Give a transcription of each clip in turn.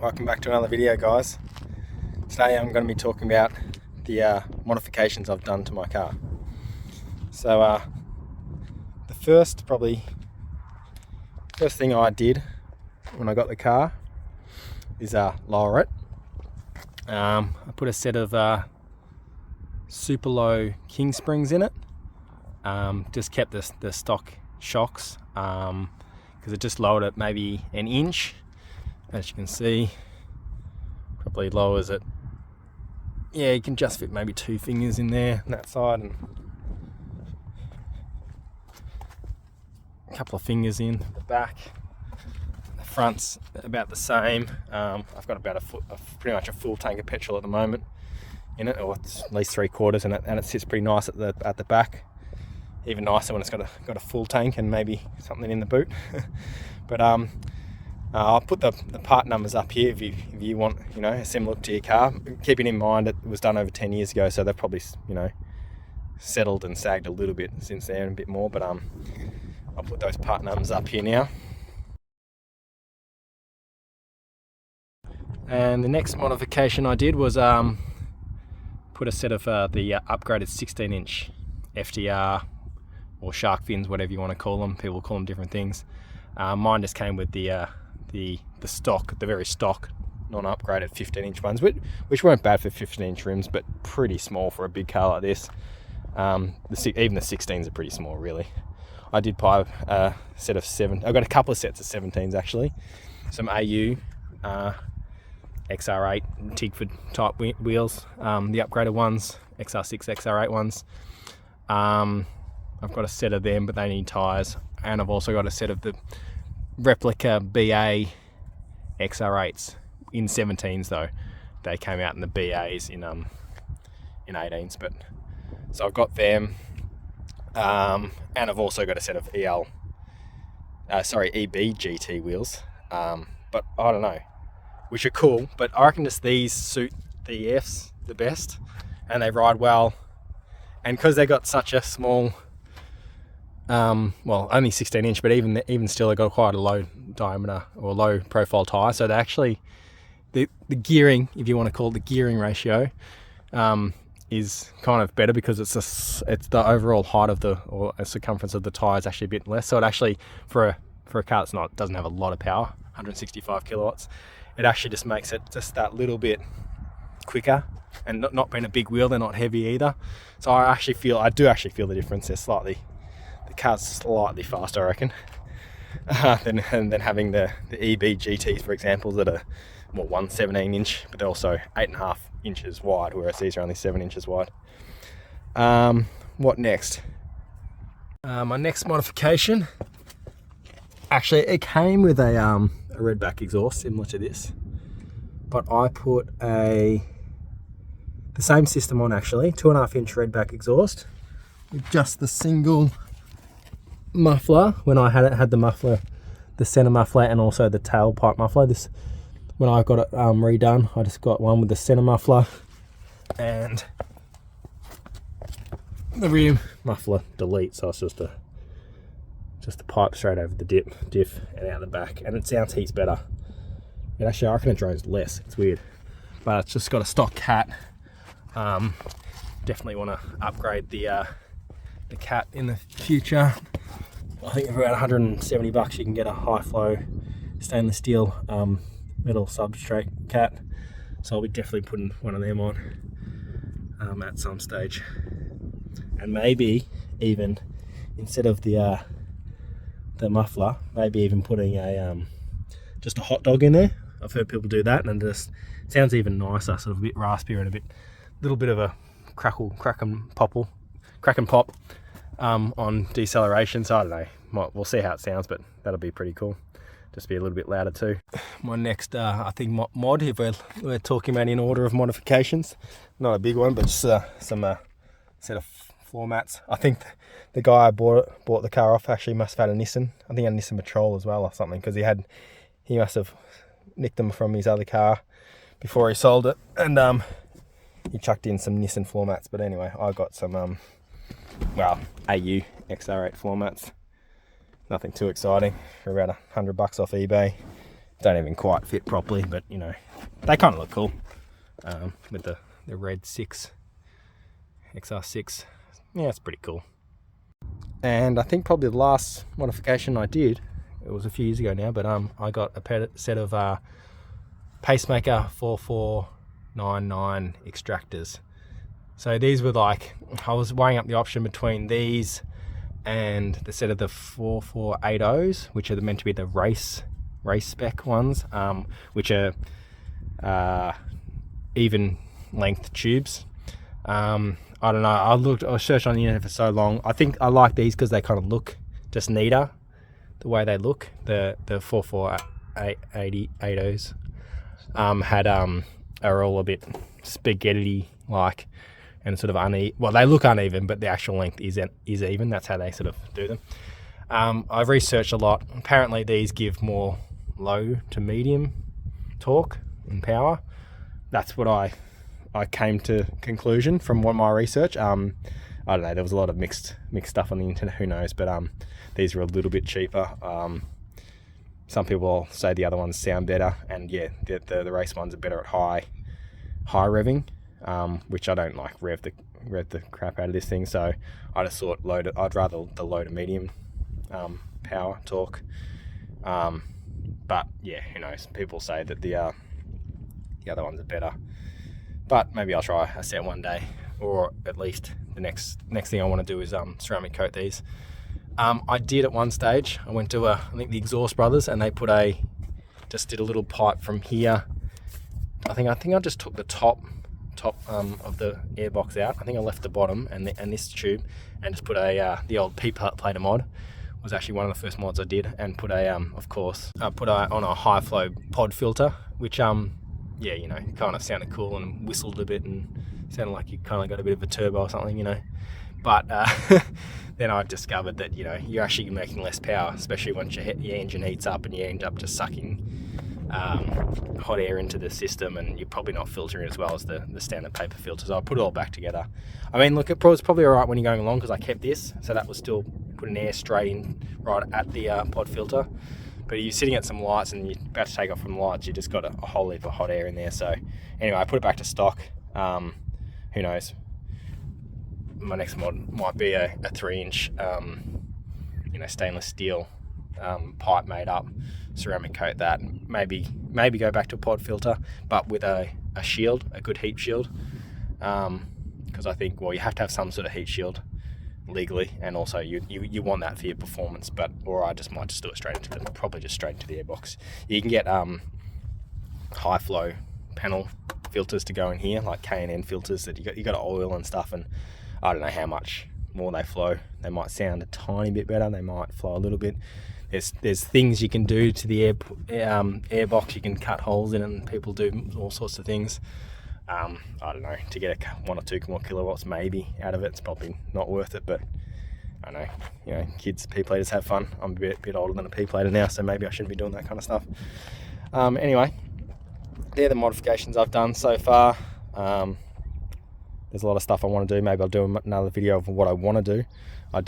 welcome back to another video, guys. Today I'm going to be talking about the modifications I've done to my car. So the first thing I did when I got the car is lower it. I put a set of super low king springs in it. Just kept the stock shocks because it just lowered it maybe an inch. As you can see, probably lowers it. Yeah, you can just fit maybe 2 fingers in there on that side and a couple of fingers in the back. The front's about the same. I've got about pretty much a full tank of petrol at the moment in it, or it's at least 3/4, and it sits pretty nice at the back. Even nicer when it's got a full tank and maybe something in the boot. But I'll put the part numbers up here if you want, a similar look to your car. Keeping in mind it was done over 10 years ago, so they've probably, settled and sagged a little bit since then, a bit more. But I'll put those part numbers up here now. And the next modification I did was put a set of the upgraded 16-inch FDR or shark fins, whatever you want to call them. People call them different things. Mine just came with the stock, the very stock, non-upgraded 15-inch ones, which weren't bad for 15-inch rims, but pretty small for a big car like this. Even the 16s are pretty small, really. I did buy a set of 7. I've got a couple of sets of 17s actually. Some AU XR8 Tigford type wheels, the upgraded ones, XR6 XR8 ones. I've got a set of them, but they need tyres, and I've also got a set of the replica BA XR8s in 17s though. They came out in the BAs in 18s, but so I've got them, and I've also got a set of EB GT wheels, but I don't know, which are cool, but I reckon just these suit the EFs the best, and they ride well, and because they got such a small only 16-inch, but even still, they got quite a low diameter or low profile tire. So they actually, the gearing, if you want to call it the gearing ratio, is kind of better because it's the overall height of or circumference of the tire is actually a bit less. So it actually, for a car that's doesn't have a lot of power, 165 kilowatts, it actually just makes it just that little bit quicker. And not being a big wheel, they're not heavy either. So I do actually feel the difference. The car's slightly faster, I reckon, than having the EB GTs, for example, that are 117-inch, but they're also 8.5 inches wide, whereas these are only 7 inches wide. What next? My next modification, actually, it came with a redback exhaust similar to this, but I put the same system on, actually, 2.5-inch redback exhaust with just the single muffler. When I had the muffler, the center muffler, and also the tailpipe muffler. When I got it redone, I just got one with the center muffler and the rear muffler delete. So it's just a pipe straight over the diff and out the back, and it sounds heaps better. And actually, I reckon it drones less. It's weird, but it's just got a stock cat. Definitely want to upgrade the cat in the future. I think for about $170 you can get a high flow stainless steel metal substrate cat. So I'll be definitely putting one of them on at some stage. And maybe even instead of the muffler, maybe even putting just a hot dog in there. I've heard people do that, and it just sounds even nicer, sort of a bit raspier and little bit of a crack and pop on deceleration. So I don't know, we'll see how it sounds, but that'll be pretty cool. Just be a little bit louder too. My next I think mod, if we're talking about in order of modifications, not a big one, but just some set of floor mats. I think the guy I bought the car off actually must have had a Nissan. I think he had a Nissan Patrol as well or something, because he must have nicked them from his other car before he sold it, and he chucked in some Nissan floor mats. But anyway, I got some AU XR8 floor mats. Nothing too exciting, for about $100 off eBay. don't even quite fit properly, but you know, they kind of look cool with the red XR6. Yeah, it's pretty cool. And I think probably the last modification I did, it was a few years ago now, but I got a set of Pacemaker 4499 extractors. So these were like, I was weighing up the option between these and the set of the 4480s, which are meant to be the race spec ones, which are even length tubes. I don't know, I searched on the internet for so long. I think I like these because they kind of look just neater the way they look. The 4480s are all a bit spaghetti like, and sort of uneven. Well, they look uneven, but the actual length is even. That's how they sort of do them. I've researched a lot. Apparently these give more low to medium torque and power. That's what I came to conclusion from what my research. I don't know, there was a lot of mixed stuff on the internet, who knows, but these were a little bit cheaper. Some people say the other ones sound better, and yeah, the race ones are better at high revving, which I don't like rev the crap out of this thing, so I just thought I'd rather the low to medium power torque. But yeah, who knows, people say that the other ones are better. But maybe I'll try a set one day, or at least the next thing I want to do is ceramic coat these. I did at one stage. I went to I think the Exhaust Brothers, and they just did a little pipe from here. I think I just took the top of the airbox out. I think I left the bottom and this tube, and just put the old P-plater mod. Was actually one of the first mods I did, and put on a high flow pod filter, which yeah, you know, kind of sounded cool and whistled a bit and sounded like you kind of got a bit of a turbo or something, you know. But then I discovered that, you know, you're actually making less power, especially once your engine heats up and you end up just sucking hot air into the system, and you're probably not filtering as well as the standard paper filters. So I put it all back together. I mean, look, it was probably all right when you're going along, because I kept this, so that was still putting air straight in right at the pod filter. But you're sitting at some lights and you're about to take off from the lights, you just got a whole heap of hot air in there. So anyway, I put it back to stock. Who knows? My next mod might be a 3-inch, you know, stainless steel pipe made up, ceramic coat that, maybe go back to a pod filter, but with a shield, a good heat shield. Because I think, well, you have to have some sort of heat shield legally, and also you want that for your performance. But or I might just do it straight into the airbox. You can get high flow panel filters to go in here, like K&N filters that you got oil and stuff, and I don't know how much more they flow. They might sound a tiny bit better, they might flow a little bit. There's things you can do to the airbox. You can cut holes in it, and people do all sorts of things. I don't know, to get 1 or 2 more kilowatts maybe out of it, it's probably not worth it. But I don't know, you know, kids, P-platers have fun. I'm a bit older than a P-plater now, so maybe I shouldn't be doing that kind of stuff. Anyway, they're the modifications I've done so far. There's a lot of stuff I want to do. Maybe I'll do another video of what I want to do. I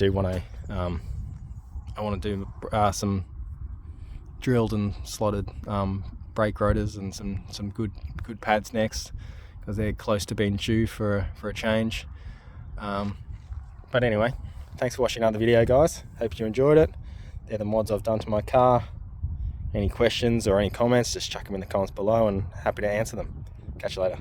want to do some drilled and slotted brake rotors and some good pads next, because they're close to being due for a change. But anyway, thanks for watching another video, guys. Hope you enjoyed it. They're the mods I've done to my car. Any questions or any comments, just chuck them in the comments below, and happy to answer them. Catch you later.